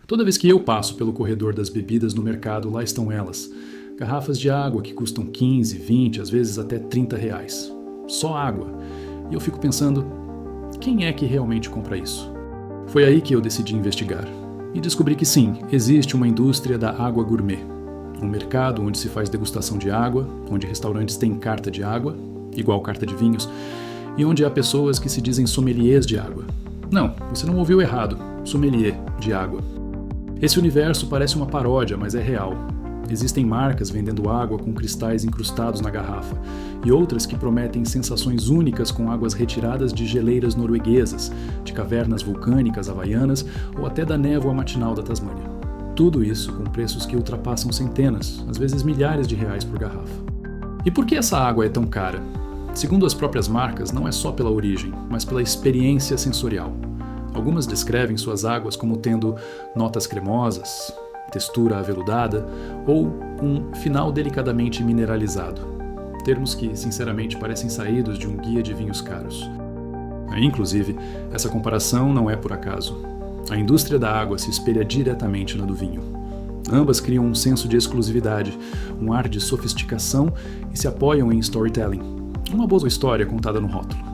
Toda vez que eu passo pelo corredor das bebidas no mercado, lá estão elas. Garrafas de água que custam 15, 20, às vezes até 30 reais. Só água. E eu fico pensando, quem é que realmente compra isso? Foi aí que eu decidi investigar. E descobri que sim, existe uma indústria da água gourmet. Um mercado onde se faz degustação de água, onde restaurantes têm carta de água, igual carta de vinhos, e onde há pessoas que se dizem sommeliers de água. Não, você não ouviu errado, sommelier de água. Esse universo parece uma paródia, mas é real. Existem marcas vendendo água com cristais incrustados na garrafa e outras que prometem sensações únicas com águas retiradas de geleiras norueguesas, de cavernas vulcânicas havaianas ou até da névoa matinal da Tasmânia. Tudo isso com preços que ultrapassam centenas, às vezes milhares de reais por garrafa. E por que essa água é tão cara? Segundo as próprias marcas, não é só pela origem, mas pela experiência sensorial. Algumas descrevem suas águas como tendo notas cremosas, textura aveludada ou um final delicadamente mineralizado. Termos que, sinceramente, parecem saídos de um guia de vinhos caros. Inclusive, essa comparação não é por acaso. A indústria da água se espelha diretamente na do vinho. Ambas criam um senso de exclusividade, um ar de sofisticação e se apoiam em storytelling. Uma boa história contada no rótulo.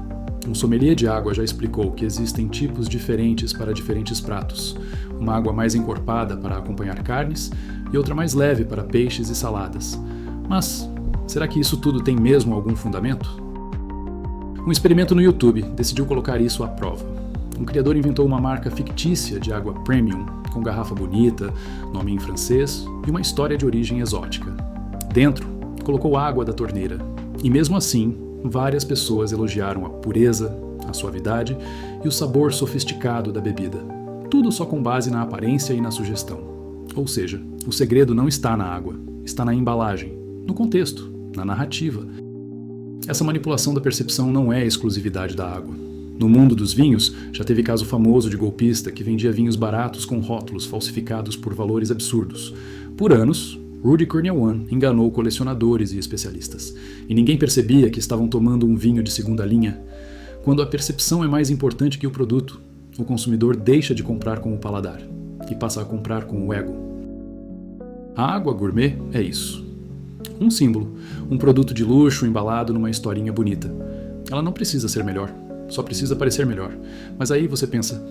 Um sommelier de água já explicou que existem tipos diferentes para diferentes pratos. Uma água mais encorpada para acompanhar carnes e outra mais leve para peixes e saladas. Mas, será que isso tudo tem mesmo algum fundamento? Um experimento no YouTube decidiu colocar isso à prova. Um criador inventou uma marca fictícia de água premium, com garrafa bonita, nome em francês e uma história de origem exótica. Dentro, colocou água da torneira. E mesmo assim, várias pessoas elogiaram a pureza, a suavidade e o sabor sofisticado da bebida. Tudo só com base na aparência e na sugestão. Ou seja, o segredo não está na água, está na embalagem, no contexto, na narrativa. Essa manipulação da percepção não é exclusividade da água. No mundo dos vinhos, já teve caso famoso de golpista que vendia vinhos baratos com rótulos falsificados por valores absurdos. Por anos, Rudy Kurniawan enganou colecionadores e especialistas. E ninguém percebia que estavam tomando um vinho de segunda linha. Quando a percepção é mais importante que o produto, o consumidor deixa de comprar com o paladar e passa a comprar com o ego. A água gourmet é isso. Um símbolo, um produto de luxo embalado numa historinha bonita. Ela não precisa ser melhor, só precisa parecer melhor. Mas aí você pensa,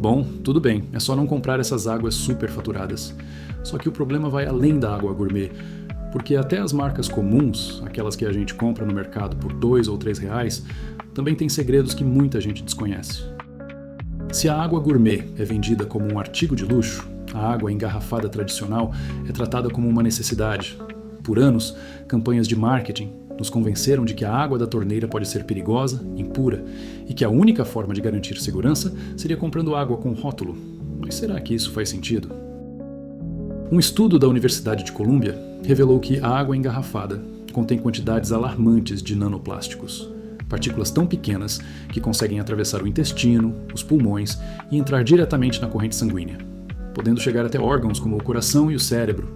bom, tudo bem, é só não comprar essas águas superfaturadas. Só que o problema vai além da água gourmet, porque até as marcas comuns, aquelas que a gente compra no mercado por R$2 ou R$3, também tem segredos que muita gente desconhece. Se a água gourmet é vendida como um artigo de luxo, a água engarrafada tradicional é tratada como uma necessidade. Por anos, campanhas de marketing nos convenceram de que a água da torneira pode ser perigosa, impura, e que a única forma de garantir segurança seria comprando água com rótulo. Mas será que isso faz sentido? Um estudo da Universidade de Colômbia revelou que a água engarrafada contém quantidades alarmantes de nanoplásticos, partículas tão pequenas que conseguem atravessar o intestino, os pulmões e entrar diretamente na corrente sanguínea, podendo chegar até órgãos como o coração e o cérebro.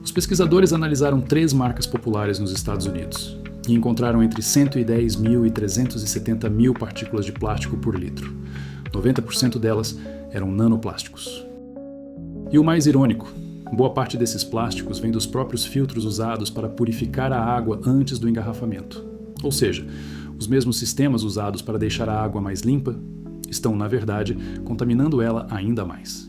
Os pesquisadores analisaram 3 marcas populares nos Estados Unidos e encontraram entre 110 mil e 370 mil partículas de plástico por litro. 90% delas eram nanoplásticos. E o mais irônico, boa parte desses plásticos vem dos próprios filtros usados para purificar a água antes do engarrafamento. Ou seja, os mesmos sistemas usados para deixar a água mais limpa estão, na verdade, contaminando ela ainda mais.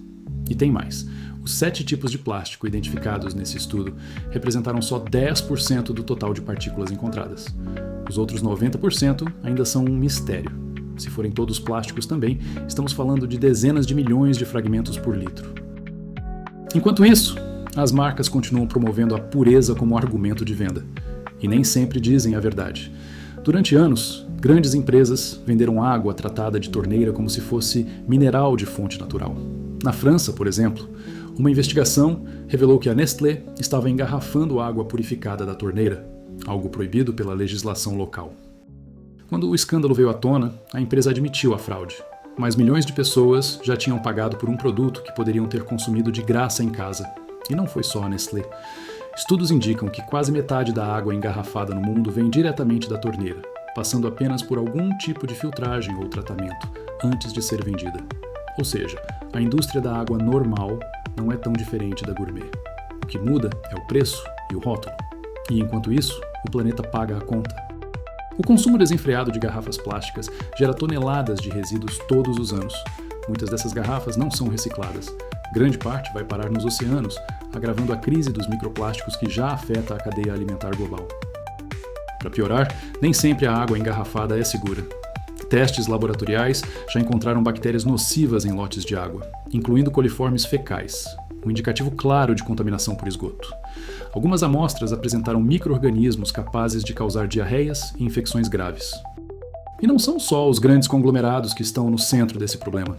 E tem mais. Os 7 tipos de plástico identificados nesse estudo representaram só 10% do total de partículas encontradas. Os outros 90% ainda são um mistério. Se forem todos plásticos também, estamos falando de dezenas de milhões de fragmentos por litro. Enquanto isso, as marcas continuam promovendo a pureza como argumento de venda. E nem sempre dizem a verdade. Durante anos, grandes empresas venderam água tratada de torneira como se fosse mineral de fonte natural. Na França, por exemplo, uma investigação revelou que a Nestlé estava engarrafando água purificada da torneira, algo proibido pela legislação local. Quando o escândalo veio à tona, a empresa admitiu a fraude, mas milhões de pessoas já tinham pagado por um produto que poderiam ter consumido de graça em casa. E não foi só a Nestlé. Estudos indicam que quase metade da água engarrafada no mundo vem diretamente da torneira, passando apenas por algum tipo de filtragem ou tratamento antes de ser vendida. Ou seja, a indústria da água normal não é tão diferente da gourmet. O que muda é o preço e o rótulo. E enquanto isso, o planeta paga a conta. O consumo desenfreado de garrafas plásticas gera toneladas de resíduos todos os anos. Muitas dessas garrafas não são recicladas. Grande parte vai parar nos oceanos, agravando a crise dos microplásticos que já afeta a cadeia alimentar global. Para piorar, nem sempre a água engarrafada é segura. Testes laboratoriais já encontraram bactérias nocivas em lotes de água, incluindo coliformes fecais, um indicativo claro de contaminação por esgoto. Algumas amostras apresentaram micro-organismos capazes de causar diarreias e infecções graves. E não são só os grandes conglomerados que estão no centro desse problema.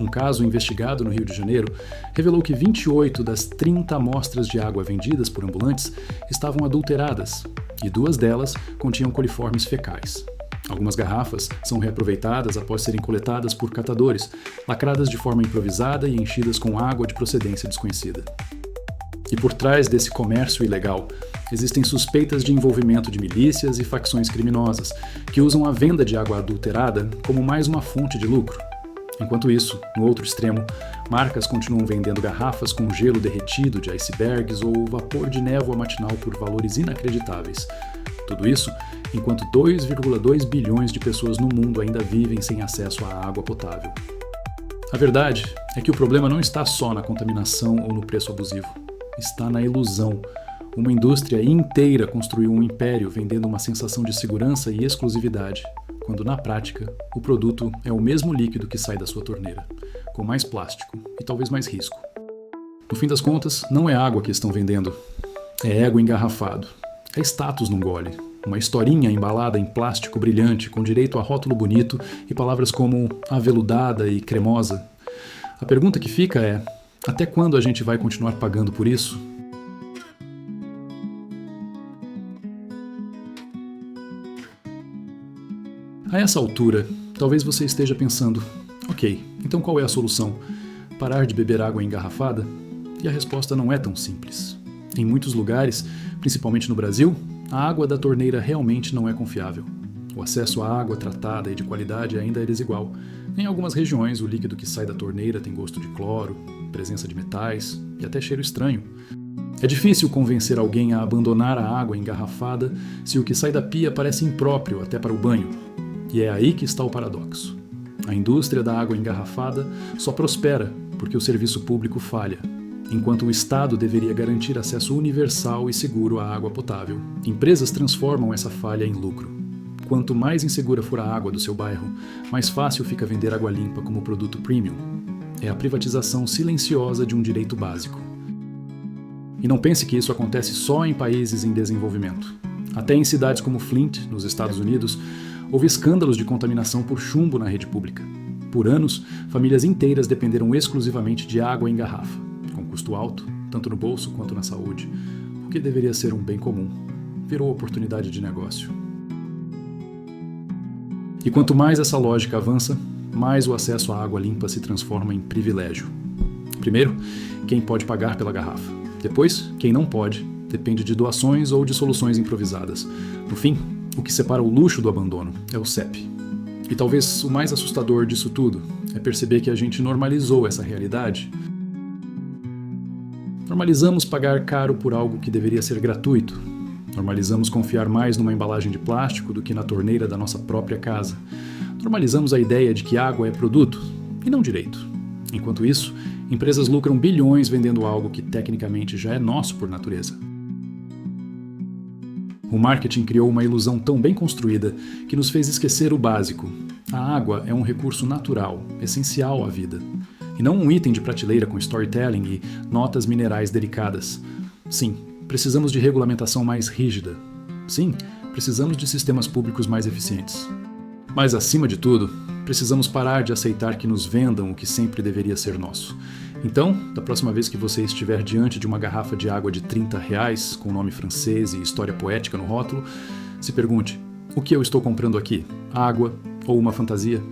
Um caso investigado no Rio de Janeiro revelou que 28 das 30 amostras de água vendidas por ambulantes estavam adulteradas, e 2 delas continham coliformes fecais. Algumas garrafas são reaproveitadas após serem coletadas por catadores, lacradas de forma improvisada e enchidas com água de procedência desconhecida. E por trás desse comércio ilegal, existem suspeitas de envolvimento de milícias e facções criminosas, que usam a venda de água adulterada como mais uma fonte de lucro. Enquanto isso, no outro extremo, marcas continuam vendendo garrafas com gelo derretido de icebergs ou vapor de névoa matinal por valores inacreditáveis. Tudo isso enquanto 2,2 bilhões de pessoas no mundo ainda vivem sem acesso à água potável. A verdade é que o problema não está só na contaminação ou no preço abusivo. Está na ilusão. Uma indústria inteira construiu um império vendendo uma sensação de segurança e exclusividade, quando na prática o produto é o mesmo líquido que sai da sua torneira, com mais plástico e talvez mais risco. No fim das contas, não é água que estão vendendo, é ego engarrafado, é status num gole, uma historinha embalada em plástico brilhante com direito a rótulo bonito e palavras como aveludada e cremosa. A pergunta que fica é: até quando a gente vai continuar pagando por isso? A essa altura, talvez você esteja pensando: ok, então qual é a solução? Parar de beber água engarrafada? E a resposta não é tão simples. Em muitos lugares, principalmente no Brasil, a água da torneira realmente não é confiável. O acesso à água tratada e de qualidade ainda é desigual. Em algumas regiões, o líquido que sai da torneira tem gosto de cloro, presença de metais e até cheiro estranho. É difícil convencer alguém a abandonar a água engarrafada se o que sai da pia parece impróprio até para o banho. E é aí que está o paradoxo. A indústria da água engarrafada só prospera porque o serviço público falha, enquanto o Estado deveria garantir acesso universal e seguro à água potável. Empresas transformam essa falha em lucro. Quanto mais insegura for a água do seu bairro, mais fácil fica vender água limpa como produto premium. É a privatização silenciosa de um direito básico. E não pense que isso acontece só em países em desenvolvimento. Até em cidades como Flint, nos Estados Unidos, houve escândalos de contaminação por chumbo na rede pública. Por anos, famílias inteiras dependeram exclusivamente de água em garrafa, com custo alto, tanto no bolso quanto na saúde, o que deveria ser um bem comum. Virou oportunidade de negócio. E quanto mais essa lógica avança, mais o acesso à água limpa se transforma em privilégio. Primeiro, quem pode pagar pela garrafa. Depois, quem não pode, depende de doações ou de soluções improvisadas. No fim, o que separa o luxo do abandono é o CEP. E talvez o mais assustador disso tudo é perceber que a gente normalizou essa realidade. Normalizamos pagar caro por algo que deveria ser gratuito. Normalizamos confiar mais numa embalagem de plástico do que na torneira da nossa própria casa. Normalizamos a ideia de que água é produto e não direito. Enquanto isso, empresas lucram bilhões vendendo algo que tecnicamente já é nosso por natureza. O marketing criou uma ilusão tão bem construída que nos fez esquecer o básico. A água é um recurso natural, essencial à vida, e não um item de prateleira com storytelling e notas minerais delicadas. Sim, precisamos de regulamentação mais rígida. Sim, precisamos de sistemas públicos mais eficientes. Mas, acima de tudo, precisamos parar de aceitar que nos vendam o que sempre deveria ser nosso. Então, da próxima vez que você estiver diante de uma garrafa de água de R$30, com nome francês e história poética no rótulo, se pergunte: o que eu estou comprando aqui? Água ou uma fantasia?